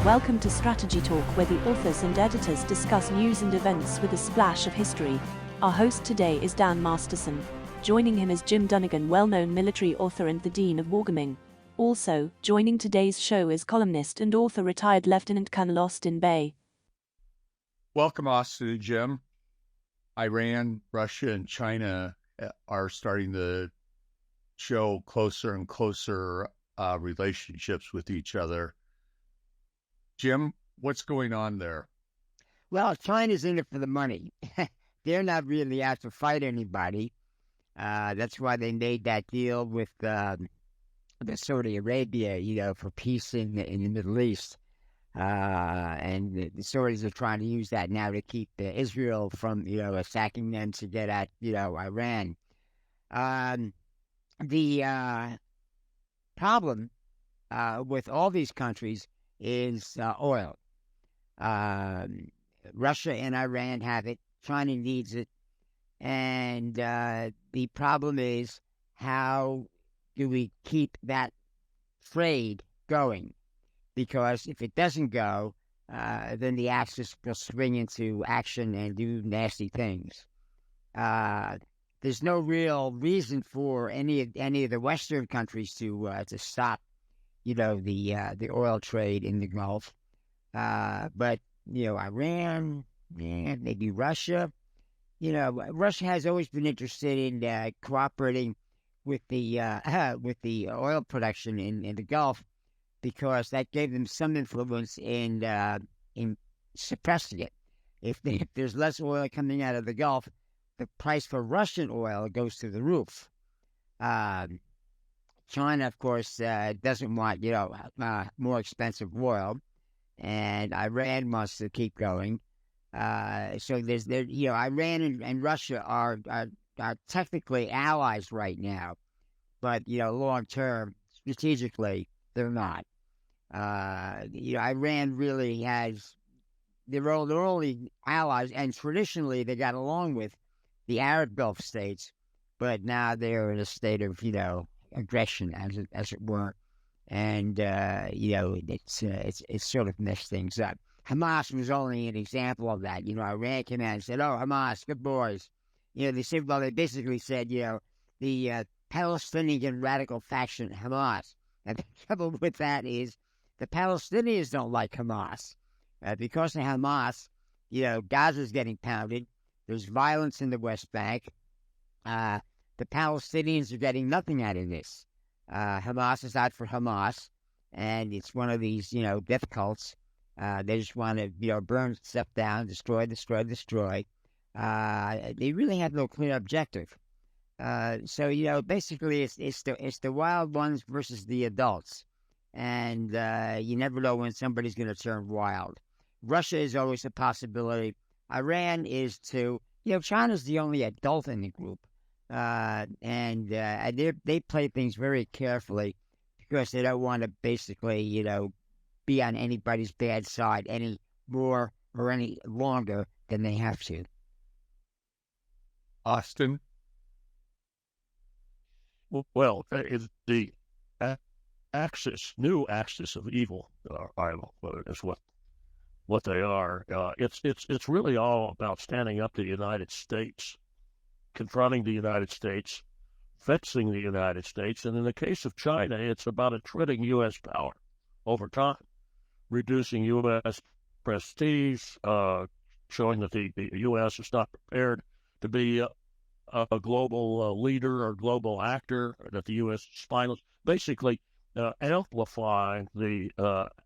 Welcome to Strategy Talk, where the authors and editors discuss news and events with a splash of history. Our host today is Dan Masterson. Joining him is Jim Dunnigan, well-known military author and the Dean of Wargaming. Also, joining today's show is columnist and author retired Lieutenant Colonel Austin Bay. Welcome, Austin and Jim. Iran, Russia, and China are starting to show closer and closer relationships with each other. Jim, what's going on there? Well, China's in it for the money. They're not really out to fight anybody. That's why they made that deal with the Saudi Arabia, for peace in the Middle East. And the Saudis are trying to use that now to keep Israel from, attacking them to get at, Iran. The problem with all these countries is oil. Russia and Iran have it. China needs it. And the problem is, how do we keep that trade going? Because if it doesn't go, then the Axis will swing into action and do nasty things. There's no real reason for any of the Western countries to stop, the oil trade in the Gulf. But Iran, maybe Russia. Russia has always been interested in cooperating with the oil production in the Gulf, because that gave them some influence in suppressing it. If there's less oil coming out of the Gulf, the price for Russian oil goes through the roof. China, of course, doesn't want more expensive oil, and Iran wants to keep going. So there's Iran and Russia are technically allies right now, but long term, strategically, they're not. Iran really has they're only allies, and traditionally they got along with the Arab Gulf states, but now they're in a state of aggression, as it were, and it's sort of messed things up. Hamas was only an example of that. Iran came out and said, "Oh, Hamas, good boys." They basically said, the Palestinian radical faction Hamas. And the trouble with that is the Palestinians don't like Hamas. Because of Hamas, Gaza's getting pounded. There's violence in the West Bank. The Palestinians are getting nothing out of this. Hamas is out for Hamas, and it's one of these, death cults. They just want to, burn stuff down, destroy. They really have no clear objective. So basically, it's the wild ones versus the adults, and you never know when somebody's going to turn wild. Russia is always a possibility. Iran is too. China's the only adult in the group, and they play things very carefully because they don't want to basically, be on anybody's bad side any more or any longer than they have to. Austin? Well, it's the new axis of evil, is what they are. It's really all about standing up to the United States, confronting the United States, fixing the United States, and in the case of China, it's about attritting U.S. power over time, reducing U.S. prestige, showing that the U.S. is not prepared to be a global leader or global actor, that the U.S. is spineless, basically amplifying the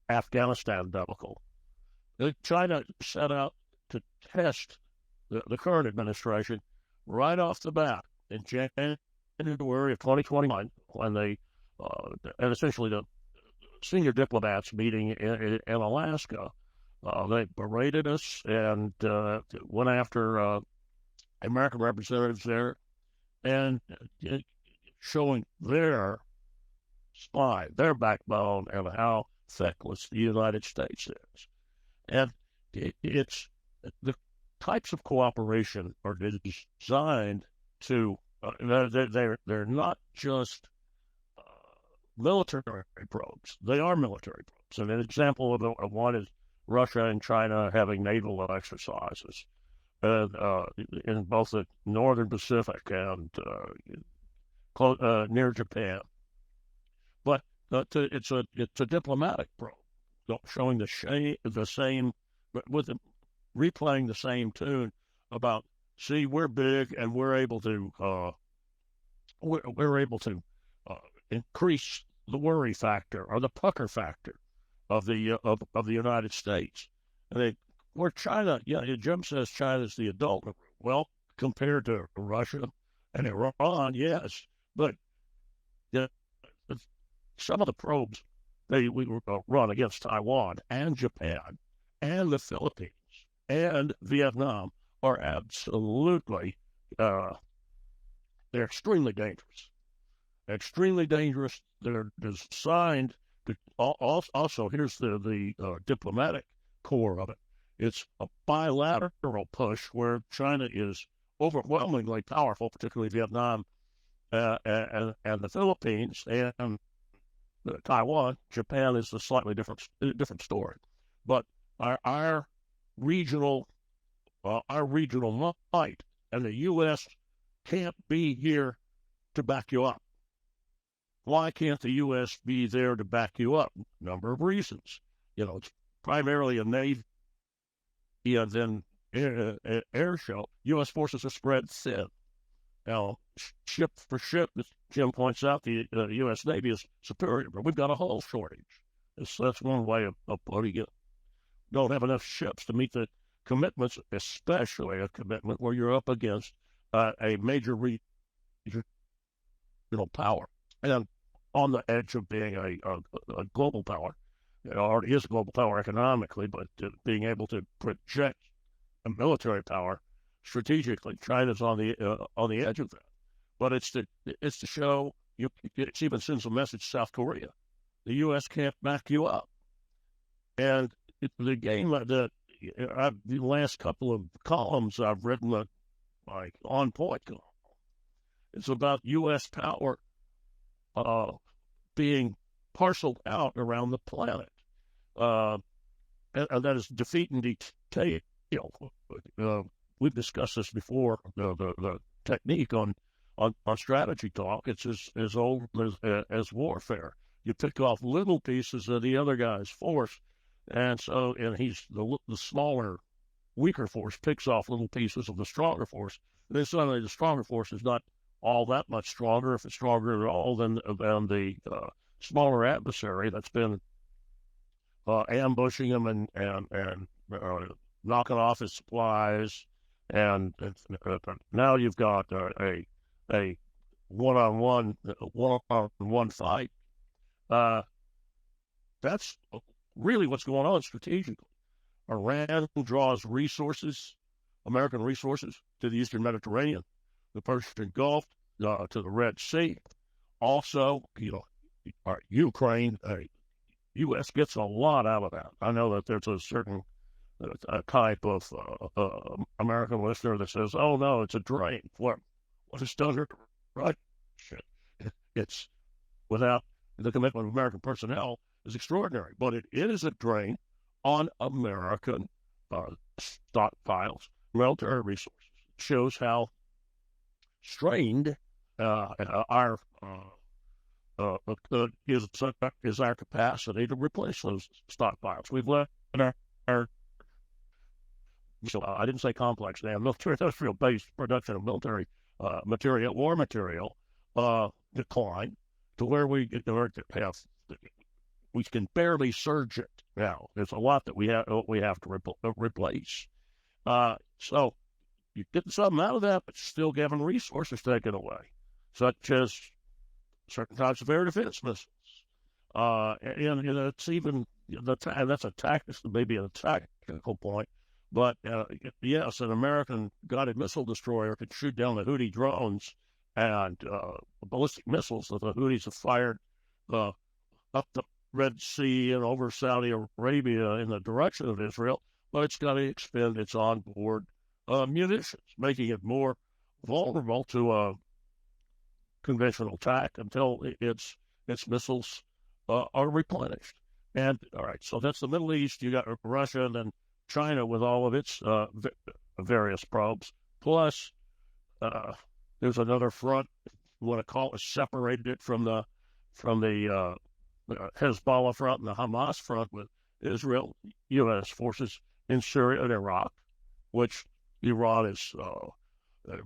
Afghanistan debacle. China set out to test the current administration right off the bat in January of 2021, when they, and essentially the senior diplomats meeting in Alaska, they berated us and went after American representatives there, and showing their spine, their backbone, and how feckless the United States is. And it's the types of cooperation are designed to, they're not just military probes. They are military probes. And an example of one is Russia and China having naval exercises in both the northern Pacific and near Japan. But it's a diplomatic probe, showing the same, with replaying the same tune about, see, we're big and we're able to increase the worry factor or the pucker factor of the United States. And where China, Jim says China's the adult. Well, compared to Russia and Iran, yes, but some of the probes we run against Taiwan and Japan and the Philippines and Vietnam are absolutely they're extremely dangerous. Extremely dangerous. They're designed to also. Here's the diplomatic core of it. It's a bilateral push where China is overwhelmingly powerful, particularly Vietnam and the Philippines, and Taiwan. Japan is a slightly different story. But our regional might, and the U.S. can't be here to back you up. Why can't the U.S. be there to back you up? Number of reasons. It's primarily a Navy and then air show. U.S. forces are spread thin. Now, ship for ship, as Jim points out, the U.S. Navy is superior, but we've got a hull shortage. That's one way of putting it. Don't have enough ships to meet the commitments, especially a commitment where you're up against a major regional power. And on the edge of being a global power. It already is a global power economically, but being able to project a military power strategically, China's on the edge of that. But it's to show you. It even sends a message to South Korea: the U.S. can't back you up. And the game that the last couple of columns I've written, like On Point column, it's about U.S. power being parceled out around the planet, and that is defeat and detail. We've discussed this before. The technique on strategy talk, it's as old as warfare. You pick off little pieces of the other guy's force, and he's the smaller, weaker force picks off little pieces of the stronger force. And then suddenly the stronger force is not all that much stronger, if it's stronger at all, than the smaller adversary that's been ambushing him and knocking off his supplies. And now you've got a one-on-one fight. That's really what's going on strategically. Iran draws resources, American resources, to the Eastern Mediterranean, the Persian Gulf, to the Red Sea. Also, Ukraine, U.S. gets a lot out of that. I know that there's a certain type of American listener that says, "Oh no, it's a drain." What is done to Russia? It's without the commitment of American personnel is extraordinary, but it is a drain on American stockpiles, military resources. It shows how strained our is our capacity to replace those stockpiles. We've let our I didn't say complex now, military industrial based production of military material, war material, decline to where we can barely surge it now. There's a lot that we have to replace. So you're getting something out of that, but still getting resources taken away, such as certain types of air defense missiles. And it's even that's a tactical, maybe a tactical point. But yes, an American guided missile destroyer could shoot down the Houthi drones and ballistic missiles that the Houthis have fired up the Red Sea and over Saudi Arabia in the direction of Israel. But it's got to expend its onboard munitions, making it more vulnerable to a conventional attack until its missiles are replenished. And all right, so that's the Middle East. You got Russia and then China with all of its various probes. Plus, there's another front. You want to call it, separated it from the Hezbollah front and the Hamas front with Israel, U.S. forces in Syria and Iraq, which Iran is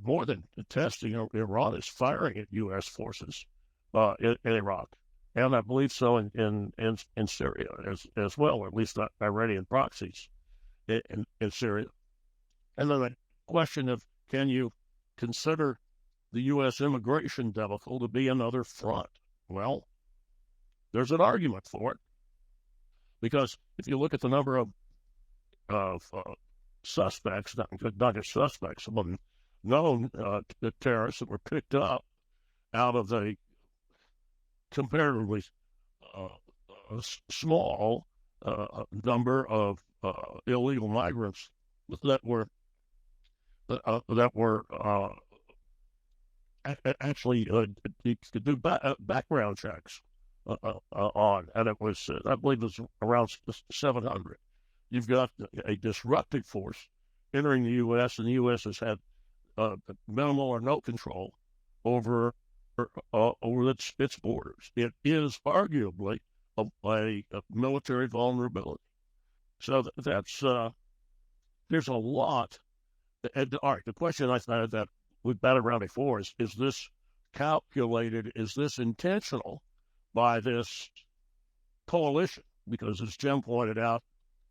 more than testing. Iran is firing at U.S. forces in Iraq, and I believe so in Syria as well, or at least Iranian proxies in Syria. And then the question of, can you consider the U.S. immigration debacle to be another front? Well, there's an argument for it, because if you look at the number of suspects, not just suspects, among known terrorists that were picked up out of the comparatively small number of illegal migrants that were actually you could do background checks on, and it was, I believe it was around 700. You've got a disruptive force entering the U.S., and the U.S. has had minimal or no control over its borders. It is arguably a military vulnerability. So that's there's a lot. And, all right, the question I thought that we've batted around before is this calculated? Is this intentional by this coalition? Because as Jim pointed out,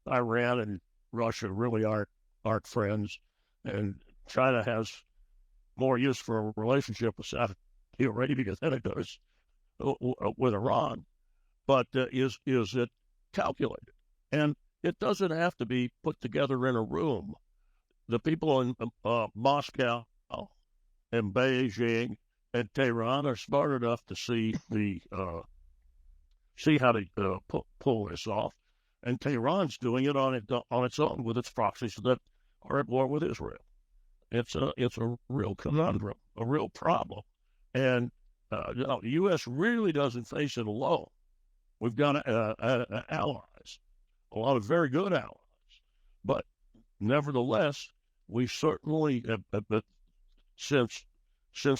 Iran and Russia really aren't friends, and China has more use for a relationship with Saudi Arabia than it does with Iran. But is it calculated? And it doesn't have to be put together in a room. The people in Moscow and Beijing and Tehran are smart enough to see how to pull this off. And Tehran's doing it on its own with its proxies that are at war with Israel. It's a real conundrum, a real problem, and the U.S. really doesn't face it alone. We've got allies, a lot of very good allies, but nevertheless, we certainly since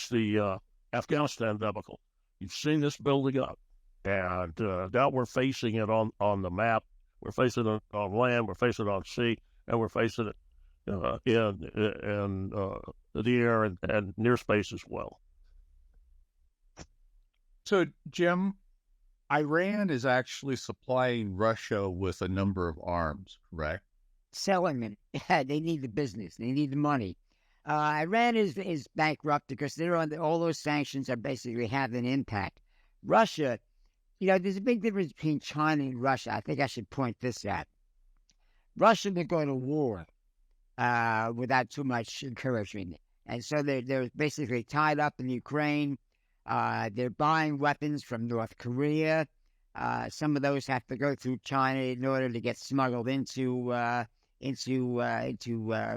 the Afghanistan debacle, you've seen this building up, and now we're facing it on the map. We're facing it on land, we're facing it on sea, and we're facing it in the air and near space as well. So, Jim, Iran is actually supplying Russia with a number of arms, correct? Selling them. They need the business. They need the money. Iran is bankrupt because they're all those sanctions are basically having an impact. Russia, there's a big difference between China and Russia. I think I should point this out. Russia will go to war without too much encouragement. And so they're basically tied up in Ukraine. They're buying weapons from North Korea. Some of those have to go through China in order to get smuggled into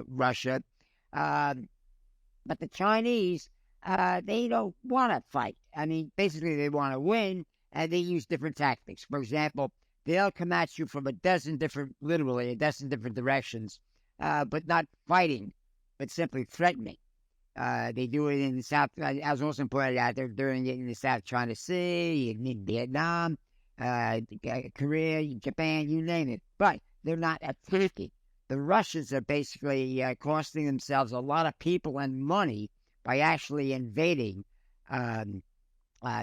Russia. But the Chinese, they don't want to fight. I mean, basically they want to win, and they use different tactics. For example, they'll come at you from a dozen different directions, but not fighting, but simply threatening. They do it in the South, as also pointed out, they're doing it in the South China Sea, in Vietnam, Korea, Japan, you name it. But they're not attacking. The Russians are basically costing themselves a lot of people and money by actually invading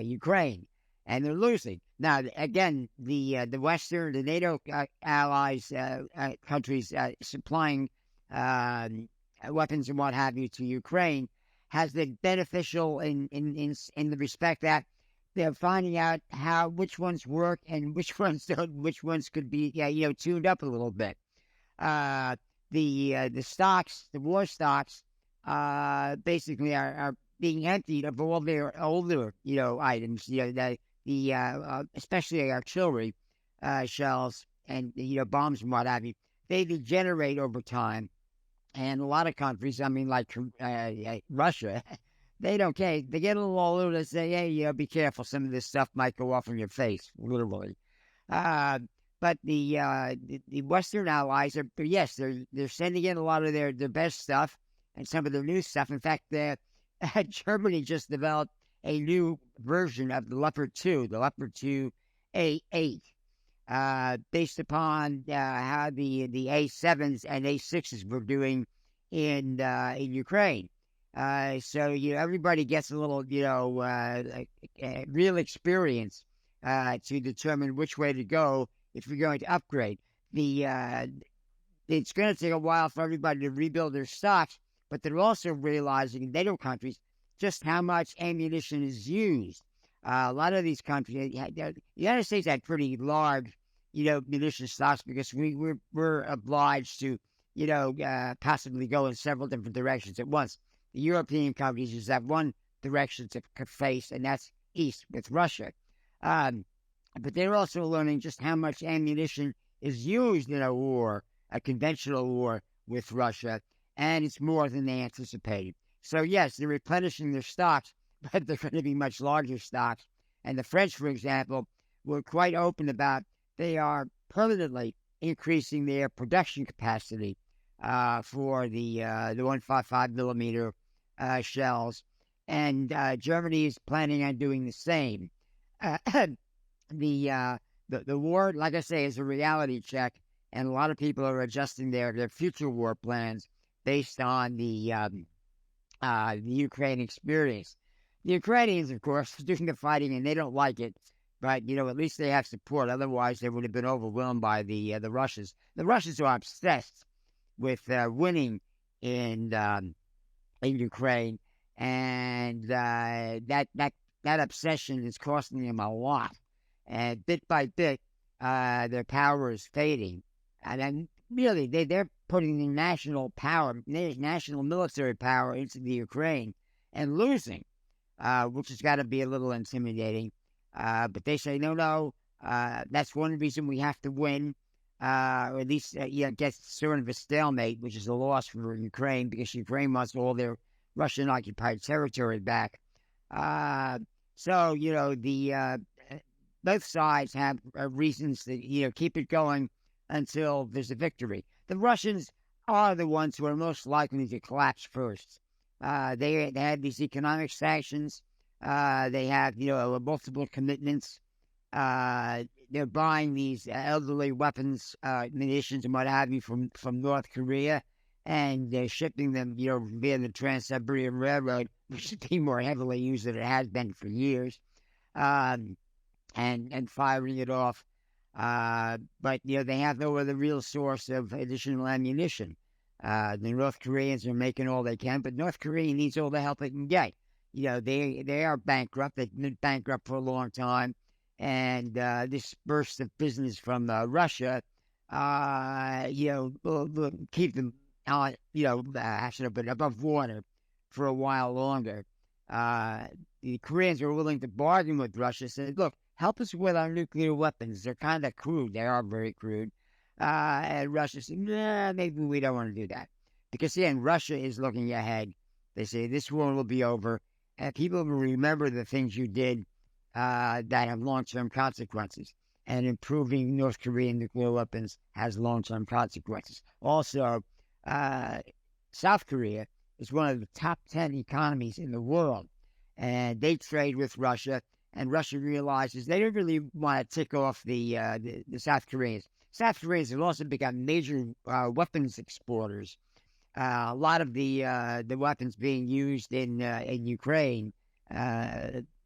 Ukraine, and they're losing. Now, again, the Western, the NATO allies, countries supplying weapons and what have you to Ukraine has been beneficial in the respect that they're finding out which ones work and which ones don't, which ones could be tuned up a little bit. The stocks, the war stocks, basically are being emptied of all their older items. Especially artillery shells and bombs and what have you. They degenerate over time. And a lot of countries, I mean, like Russia, they don't care. They get a little older. They say, hey, be careful. Some of this stuff might go off in your face, literally. But the Western allies are, yes, they're sending in a lot of their best stuff and some of their new stuff. In fact, Germany just developed a new version of the Leopard 2, the Leopard 2 A8, based upon how the A7s and A6s were doing in Ukraine. So everybody gets a little real experience to determine which way to go if you're going to upgrade. It's going to take a while for everybody to rebuild their stocks, but they're also realizing in NATO countries just how much ammunition is used. A lot of these countries, the United States had pretty large, munition stocks because we're obliged to, possibly go in several different directions at once. The European countries just have one direction to face, and that's east with Russia. But they're also learning just how much ammunition is used in a conventional war with Russia, and it's more than they anticipated. So, yes, they're replenishing their stocks, but they're going to be much larger stocks. And the French, for example, were quite open about they are permanently increasing their production capacity for the 155 millimeter shells, and Germany is planning on doing the same. The war, like I say, is a reality check, and a lot of people are adjusting their future war plans based on the Ukraine experience. The Ukrainians, of course, are doing the fighting, and they don't like it. But at least they have support. Otherwise, they would have been overwhelmed by the Russians. The Russians are obsessed with winning in Ukraine, and that obsession is costing them a lot. And bit by bit, their power is fading. And then really, they're putting their national power, their national military power into the Ukraine and losing, which has got to be a little intimidating. But they say, no, that's one reason we have to win, or at least get sort of a stalemate, which is a loss for Ukraine because Ukraine wants all their Russian-occupied territory back. So, both sides have reasons to, keep it going until there's a victory. The Russians are the ones who are most likely to collapse first. They had these economic sanctions. They have, multiple commitments. They're buying these elderly weapons, munitions, and what have you from North Korea, and they're shipping them, via the Trans-Siberian Railroad, which should be more heavily used than it has been for years, and firing it off. But they have no other real source of additional ammunition. The North Koreans are making all they can, but North Korea needs all the help it can get. They are bankrupt. They've been bankrupt for a long time, and this burst of business from Russia, will keep them on, above water for a while longer. The Koreans are willing to bargain with Russia, said, look, help us with our nuclear weapons. They're kind of crude. They are very crude. And Russia said, nah, maybe we don't want to do that. Because, again, Russia is looking ahead. They say this war will be over, and people will remember the things you did that have long-term consequences. And improving North Korean nuclear weapons has long-term consequences. Also, South Korea is one of the top 10 economies in the world, and they trade with Russia, and Russia realizes they don't really want to tick off the South Koreans. South Koreans have also become major weapons exporters. A lot of the weapons being used in Ukraine,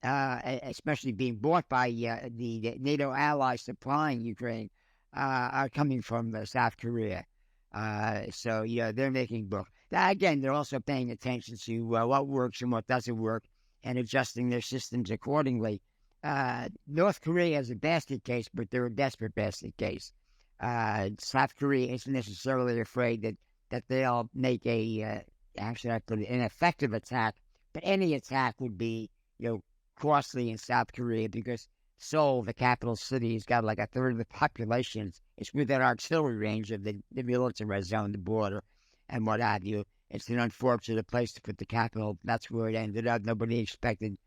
especially being bought by the NATO allies supplying Ukraine, are coming from South Korea. So they're making book. Again, they're also paying attention to what works and what doesn't work, and adjusting their systems accordingly. North Korea is a basket case, but they're a desperate basket case. South Korea isn't necessarily afraid that they'll make an effective attack, but any attack would be, costly in South Korea because Seoul, the capital city, has got like a third of the population. It's within artillery range of the military zone, the border, and what have you. It's an unfortunate place to put the capital. That's where it ended up. Nobody expected,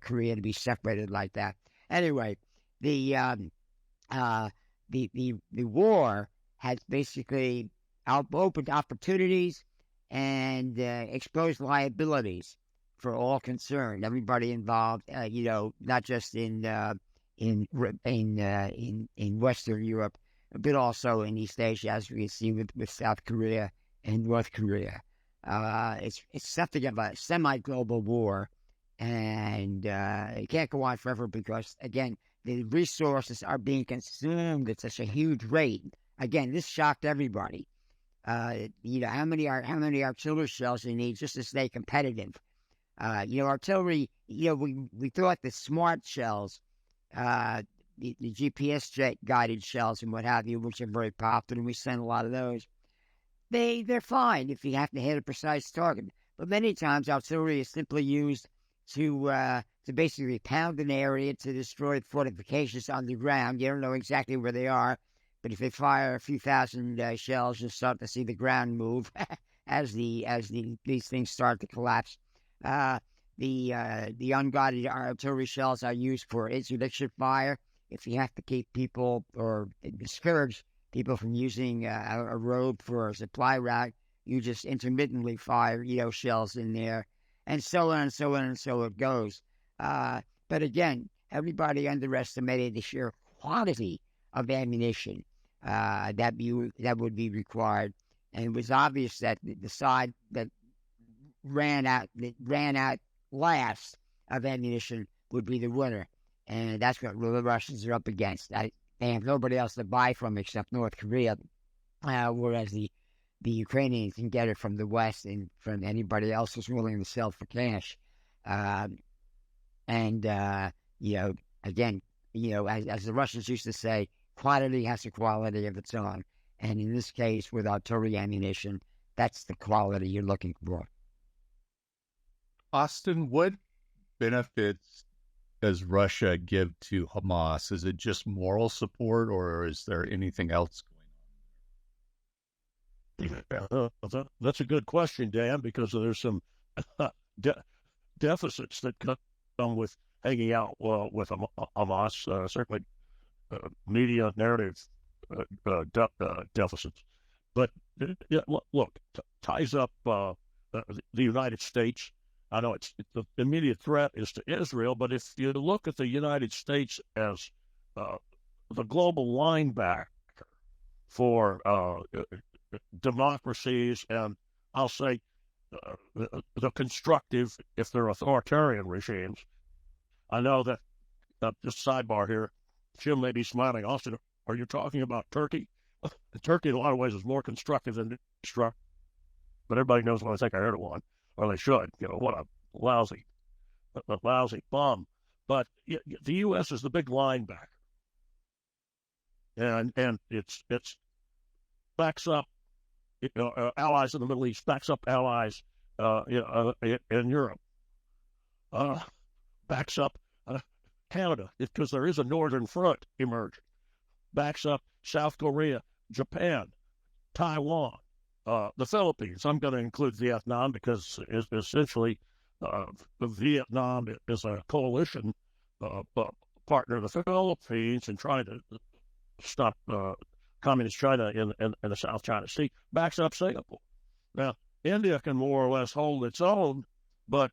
Korea to be separated like that. Anyway, the the war has basically opened opportunities and exposed liabilities for all concerned, everybody involved. Not just in Western Europe, but also in East Asia, as we see with South Korea and North Korea. It's something of a semi-global war, and it can't go on forever because, again, the resources are being consumed at such a huge rate. Again, this shocked everybody. How many artillery shells you need just to stay competitive? Artillery. We thought the smart shells, the GPS guided shells and what have you, which are very popular, and we send a lot of those. They're fine if you have to hit a precise target. But many times artillery is simply used to basically pound an area to destroy fortifications underground. You don't know exactly where they are, but if they fire a few thousand shells, you'll start to see the ground move as these things start to collapse. The unguided artillery shells are used for interdiction fire. If you have to keep people or discourage people from using a road for a supply route, you just intermittently fire, shells in there, and so on and so on and so it goes. But again, everybody underestimated the sheer quantity of ammunition that would be required, and it was obvious that the side that ran out last of ammunition would be the winner, and that's what the Russians are up against. They have nobody else to buy from except North Korea, whereas the Ukrainians can get it from the West and from anybody else who's willing to sell for cash. Again, as the Russians used to say, quantity has a quality of its own. And in this case, with artillery ammunition, that's the quality you're looking for. Austin, what benefits does Russia give to Hamas? Is it just moral support, or is there anything else going on? That's a good question, Dan, because there's some deficits that come with hanging out with Hamas. Certainly, media narrative deficits. But look, ties up the United States. I know the immediate threat is to Israel, but if you look at the United States as the global linebacker for democracies, and I'll say the constructive, if they're authoritarian regimes. I know that, just sidebar here, Jim may be smiling. Austin, are you talking about Turkey? Turkey, in a lot of ways, is more constructive than destructive. But everybody knows when I think I heard of one, or they should. What a lousy bum. But the U.S. is the big linebacker, and it's backs up allies in the Middle East, backs up allies in Europe, backs up Canada because there is a northern front emerging, backs up South Korea, Japan, Taiwan, the Philippines. I'm going to include Vietnam because essentially Vietnam is a coalition partner of the Philippines in trying to stop Communist China in the South China Sea, backs up Singapore. Now, India can more or less hold its own, but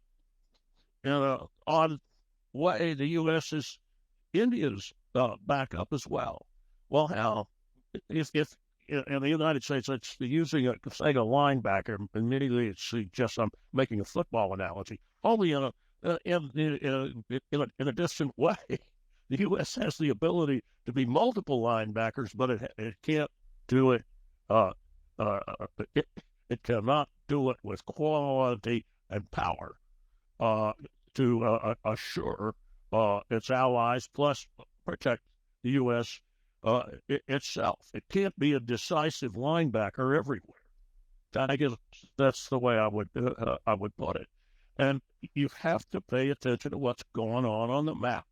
in an odd way, the U.S. is India's backup as well. Well, how? If in the United States, it's saying a linebacker, immediately it suggests I'm making a football analogy. Only in a distant way. The U.S. has the ability to be multiple linebackers, but it can't do it. It cannot do it with quality and power to assure its allies, plus protect the U.S. Itself. It can't be a decisive linebacker everywhere. I guess that's the way I would put it. And you have to pay attention to what's going on the map.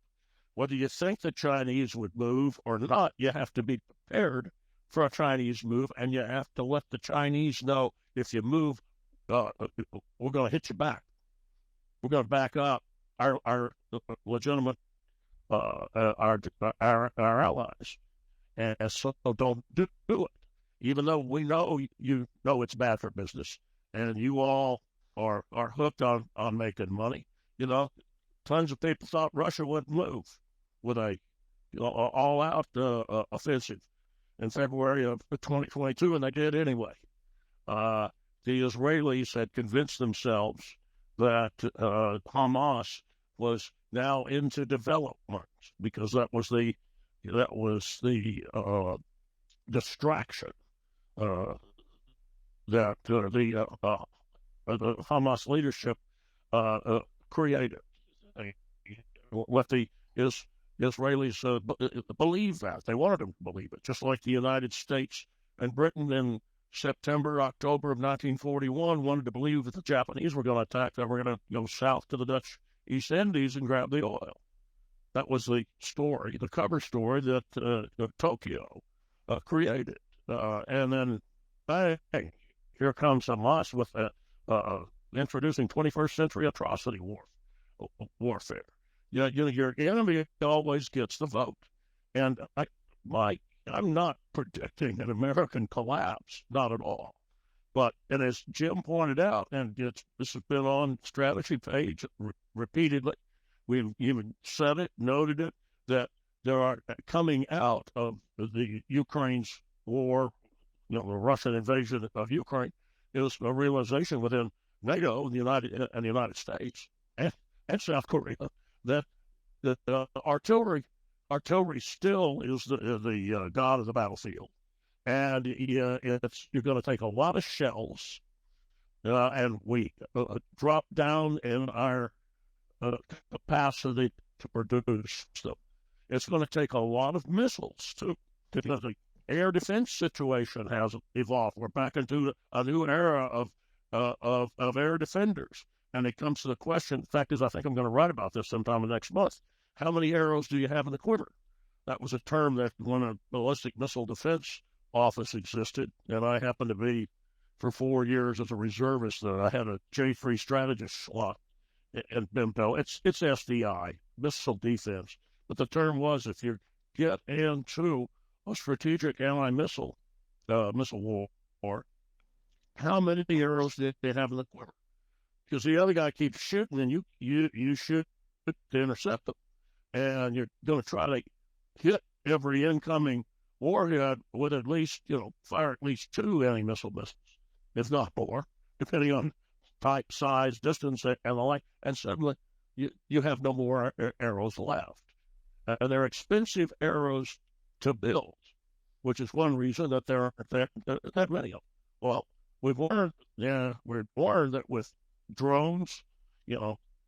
Whether you think the Chinese would move or not, you have to be prepared for a Chinese move, and you have to let the Chinese know if you move, we're going to hit you back. We're going to back up our legitimate our allies. and so don't do it. Even though we know it's bad for business, and you all are hooked on making money. Tons of people thought Russia wouldn't move with a all-out offensive in February of 2022, and they did anyway. The Israelis had convinced themselves that Hamas was now into development because that was the distraction that the Hamas leadership created. What the Israelis believed that. They wanted them to believe it, just like the United States and Britain in September, October of 1941 wanted to believe that the Japanese were going to attack. They were going to go south to the Dutch East Indies and grab the oil. That was the story, the cover story that Tokyo created. And then, hey, here comes Hamas with introducing 21st century atrocity warfare. Your enemy always gets the vote. And I'm not predicting an American collapse, not at all. But, and as Jim pointed out, and this has been on strategy page repeatedly, we've even said it, noted it, that there are coming out of the Ukraine's war, the Russian invasion of Ukraine, is a realization within NATO and the United States and South Korea that artillery still is the god of the battlefield, and you're going to take a lot of shells, and we drop down in our capacity to produce them. It's going to take a lot of missiles too. The air defense situation has evolved. We're back into a new era of air defenders. And it comes to the question, the fact is, I think I'm going to write about this sometime next month. How many arrows do you have in the quiver? That was a term that when a ballistic missile defense office existed, and I happened to be for 4 years as a reservist, I had a J3 strategist slot at BIMPO. It's SDI, missile defense. But the term was, if you get into a strategic anti-missile war, how many arrows did they have in the quiver? Because the other guy keeps shooting, and you shoot to intercept them. And you're going to try to hit every incoming warhead with at least, fire at least 2 anti-missile missiles, if not more, depending on type, size, distance, and the like. And suddenly you have no more arrows left. And they're expensive arrows to build, which is one reason that there aren't that many of them. Well, we've learned that with drones,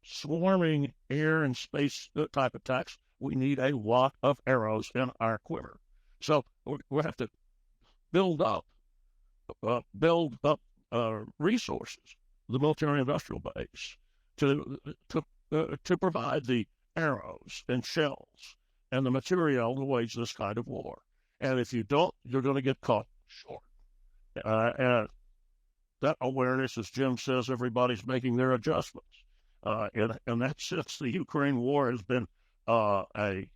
swarming air and space type attacks, we need a lot of arrows in our quiver. So we have to build up resources, the military-industrial base, to provide the arrows and shells and the material to wage this kind of war. And if you don't, you're going to get caught short. And that awareness, as Jim says, everybody's making their adjustments. And that since the Ukraine war has been a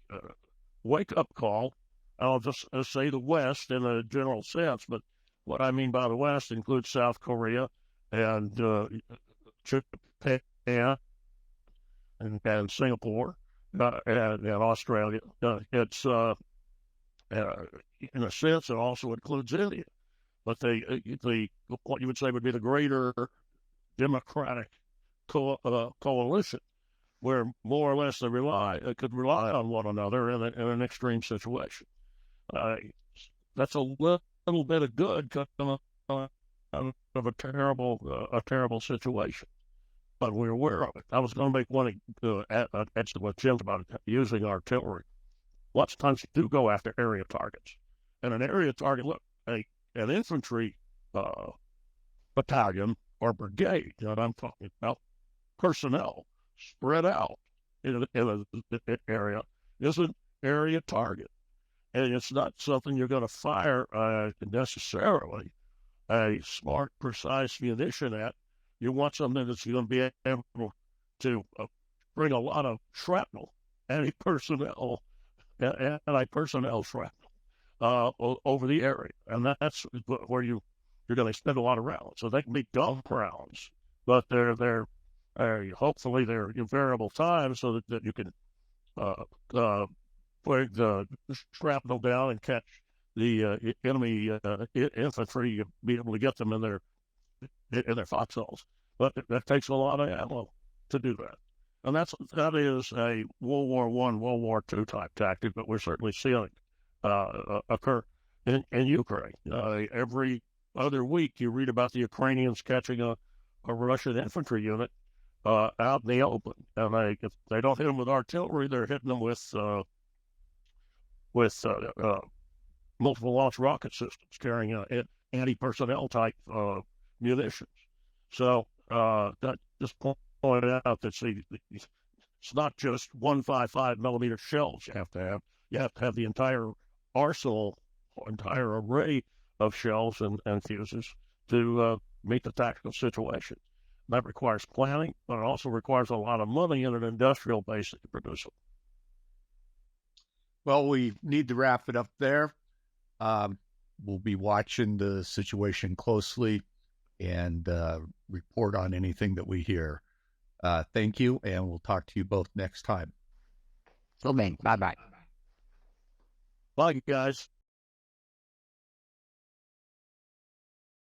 wake-up call. I'll just say the West in a general sense, but what I mean by the West includes South Korea and Japan and Singapore and Australia. It's in a sense, it also includes India, but the what you would say would be the greater democratic coalition, where more or less they could rely on one another in an extreme situation. That's a little bit of good coming out of a terrible situation, but we're aware of it. I was going to make one add to what Jim's about using artillery. Lots of times you do go after area targets, and an area target, look, an infantry battalion or brigade that I'm talking about, personnel spread out in an area is an area target. And it's not something you're going to fire necessarily a smart, precise munition at. You want something that's going to be able to bring a lot of shrapnel, anti-personnel shrapnel over the area, and that's where you're going to spend a lot of rounds. So they can be dump rounds, but they're hopefully they're in variable time so that you can put the shrapnel down and catch the enemy infantry, be able to get them in their foxholes. But that takes a lot of ammo to do that. And that is a World War I, World War II type tactic, but we're certainly seeing occur in Ukraine. Every other week, you read about the Ukrainians catching a Russian infantry unit out in the open, and if they don't hit them with artillery, they're hitting them with multiple launch rocket systems carrying anti-personnel type munitions. So that just pointed out that it's not just 155 millimeter shells you have to have. You have to have the entire arsenal, entire array of shells and fuses to meet the tactical situation. That requires planning, but it also requires a lot of money and an industrial base to produce them. Well, we need to wrap it up there. We'll be watching the situation closely and report on anything that we hear. Thank you, and we'll talk to you both next time. Bye-bye. Bye, guys.